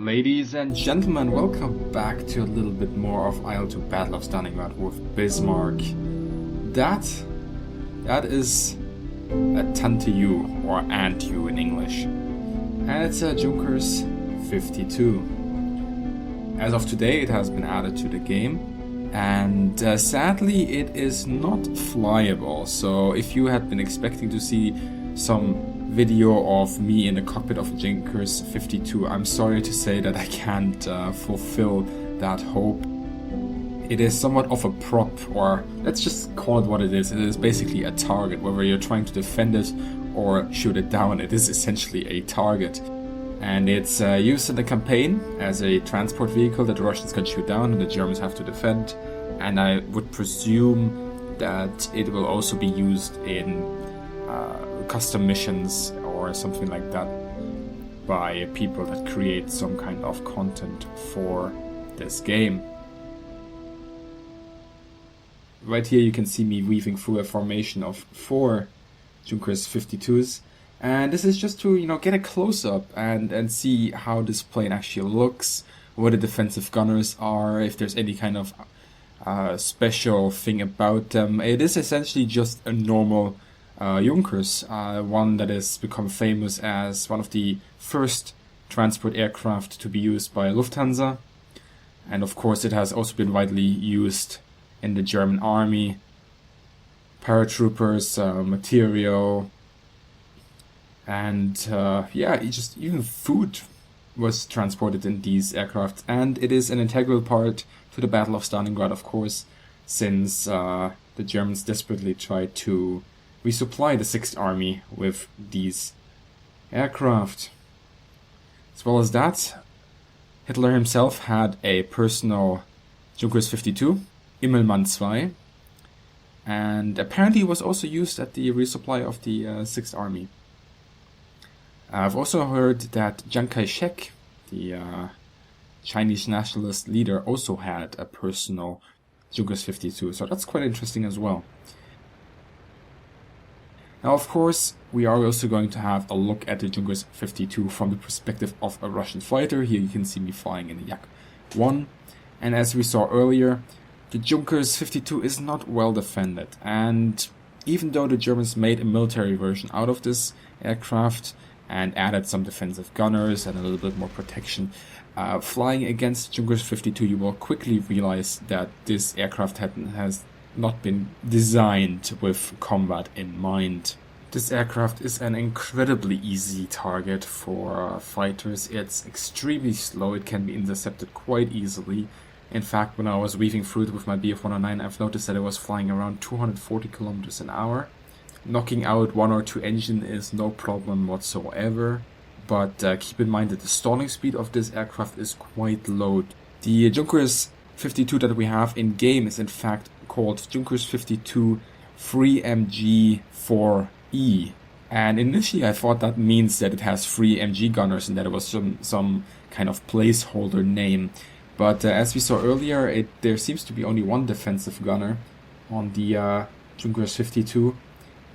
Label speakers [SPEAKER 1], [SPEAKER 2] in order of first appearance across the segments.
[SPEAKER 1] Ladies and gentlemen, welcome back to a little bit more of IL-2 Battle of Stalingrad with Bismarck. That is a Tante Ju, or Aunt Ju in English. And it's a Junkers 52. As of today, it has been added to the game. And sadly, it is not flyable. So if you had been expecting to see some video of me in the cockpit of a Junkers 52, I'm sorry to say that I can't fulfill that hope. It is somewhat of a prop, or let's just call it what it is. It is basically a target. Whether you're trying to defend it or shoot it down, it is essentially a target. And it's used in the campaign as a transport vehicle that the Russians can shoot down and the Germans have to defend. And I would presume that it will also be used in custom missions or something like that by people that create some kind of content for this game. Right here you can see me weaving through a formation of 4 Junkers 52s, and this is just to get a close-up and see how this plane actually looks, what the defensive gunners are, if there's any kind of special thing about them. It is essentially just a normal Junkers, one that has become famous as one of the first transport aircraft to be used by Lufthansa, and of course it has also been widely used in the German army, paratroopers, material, and even food was transported in these aircraft. And it is an integral part to the Battle of Stalingrad, of course, since the Germans desperately tried to resupply the 6th Army with these aircraft. As well as that, Hitler himself had a personal Junkers 52, Immelmann 2, and apparently was also used at the resupply of the 6th Army. I've also heard that Chiang Kai-shek, the Chinese nationalist leader, also had a personal Junkers 52, so that's quite interesting as well. Now, of course, we are also going to have a look at the Junkers 52 from the perspective of a Russian fighter. Here you can see me flying in the Yak-1. And as we saw earlier, the Junkers 52 is not well defended. And even though the Germans made a military version out of this aircraft and added some defensive gunners and a little bit more protection, flying against Junkers 52, you will quickly realize that this aircraft has not been designed with combat in mind. This aircraft is an incredibly easy target for fighters. It's extremely slow, it can be intercepted quite easily. In fact, when I was weaving through it with my Bf-109, I've noticed that it was flying around 240 kilometers an hour. Knocking out 1 or 2 engine is no problem whatsoever, but keep in mind that the stalling speed of this aircraft is quite low. The Junkers 52 that we have in game is in fact called Junkers 52 3MG4E, and initially I thought that means that it has 3 MG gunners and that it was some kind of placeholder name, but as we saw earlier, there seems to be only 1 defensive gunner on the Junkers 52,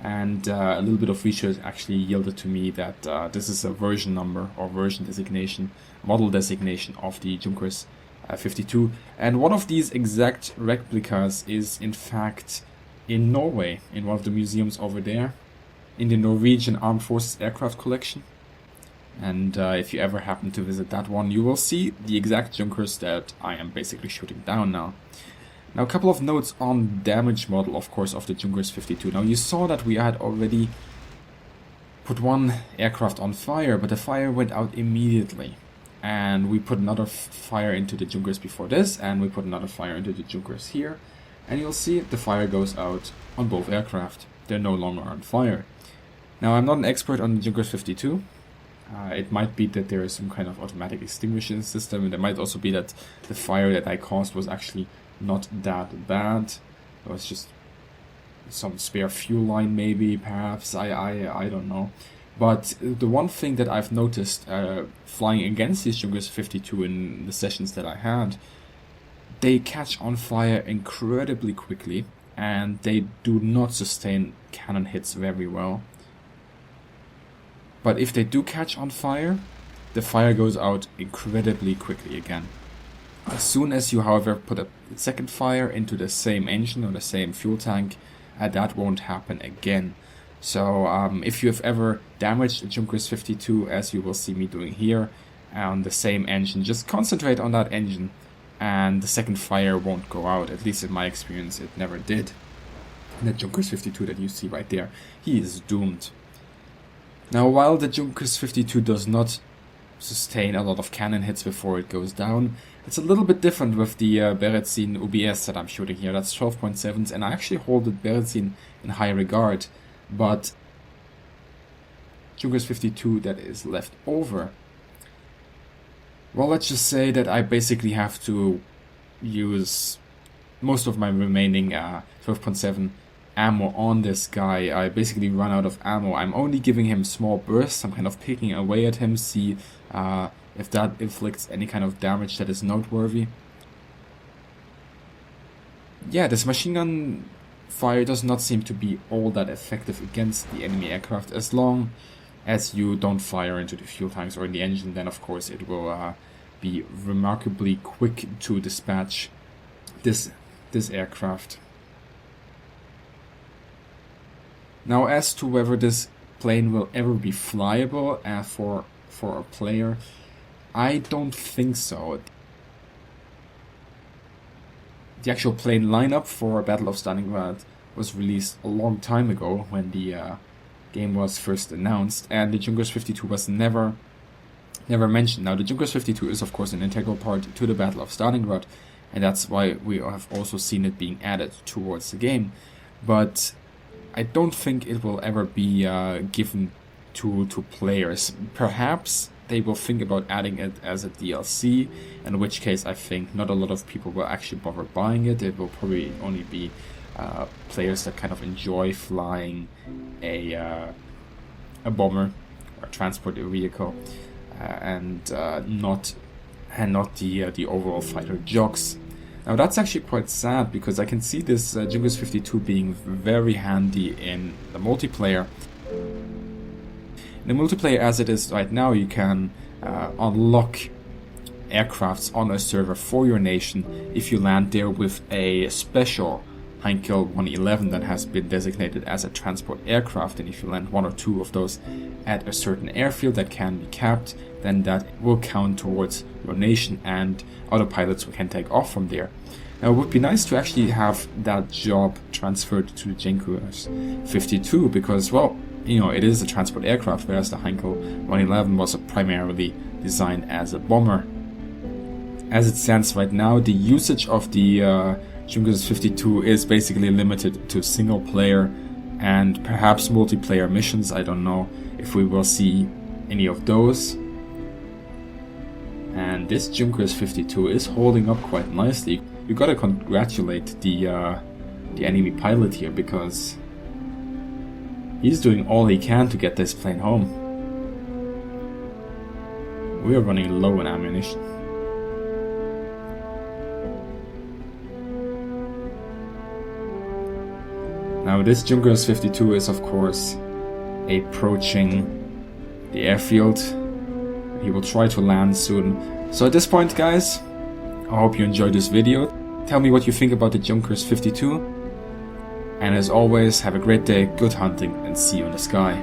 [SPEAKER 1] and a little bit of research actually yielded to me that this is a version number or version designation, model designation of the Junkers 52, and one of these exact replicas is in fact in Norway, in one of the museums over there, in the Norwegian Armed Forces Aircraft Collection. And if you ever happen to visit that one, you will see the exact Junkers that I am basically shooting down now. Now, a couple of notes on damage model, of course, of the Junkers 52. Now, you saw that we had already put 1 aircraft on fire, but the fire went out immediately. And we put another fire into the Junkers before this, and we put another fire into the Junkers here. And you'll see the fire goes out on both aircraft. They're no longer on fire. Now, I'm not an expert on the Junkers 52. It might be that there is some kind of automatic extinguishing system, and it might also be that the fire that I caused was actually not that bad. It was just some spare fuel line maybe, perhaps, I don't know. But the one thing that I've noticed flying against these Junkers 52 in the sessions that I had, they catch on fire incredibly quickly, and they do not sustain cannon hits very well. But if they do catch on fire, the fire goes out incredibly quickly again. As soon as you, however, put a second fire into the same engine or the same fuel tank, that won't happen again. So if you have ever damaged a Junkers 52, as you will see me doing here, on the same engine, just concentrate on that engine and the second fire won't go out. At least in my experience it never did. And the Junkers 52 that you see right there, he is doomed. Now while the Junkers 52 does not sustain a lot of cannon hits before it goes down, it's a little bit different with the Berezin UBS that I'm shooting here. That's 12.7s, and I actually hold the Berezin in high regard, but Junkers 52 that is left over, well, let's just say that I basically have to use most of my remaining 12.7 ammo on this guy. I basically run out of ammo. I'm only giving him small bursts. I'm kind of picking away at him, see if that inflicts any kind of damage that is noteworthy. Yeah, this machine gun fire does not seem to be all that effective against the enemy aircraft. As long as you don't fire into the fuel tanks or in the engine, then of course it will be remarkably quick to dispatch this aircraft. Now, as to whether this plane will ever be flyable for a player, I don't think so. The actual plane lineup for Battle of Stalingrad was released a long time ago when the game was first announced, and the Junkers 52 was never mentioned. Now, the Junkers 52 is of course an integral part to the Battle of Stalingrad, and that's why we have also seen it being added towards the game. But I don't think it will ever be given to players. Perhaps they will think about adding it as a DLC, in which case I think not a lot of people will actually bother buying it. It will probably only be players that kind of enjoy flying a bomber or transport vehicle, and not the overall fighter jocks. Now that's actually quite sad, because I can see this Junkers 52 being very handy in the multiplayer. In the multiplayer as it is right now, you can unlock aircrafts on a server for your nation if you land there with a special Heinkel 111 that has been designated as a transport aircraft, and if you land one or two of those at a certain airfield that can be capped, then that will count towards your nation and other pilots can take off from there. Now it would be nice to actually have that job transferred to the Junkers 52, because, well, you know, it is a transport aircraft, whereas the Heinkel 111 was primarily designed as a bomber. As it stands right now, the usage of the Junkers 52 is basically limited to single player and perhaps multiplayer missions. I don't know if we will see any of those. And this Junkers 52 is holding up quite nicely. You gotta congratulate the enemy pilot here, because he's doing all he can to get this plane home. We are running low on ammunition. Now this Junkers 52 is of course approaching the airfield. He will try to land soon. So at this point, guys, I hope you enjoyed this video. Tell me what you think about the Junkers 52. And as always, have a great day, good hunting, and see you in the sky.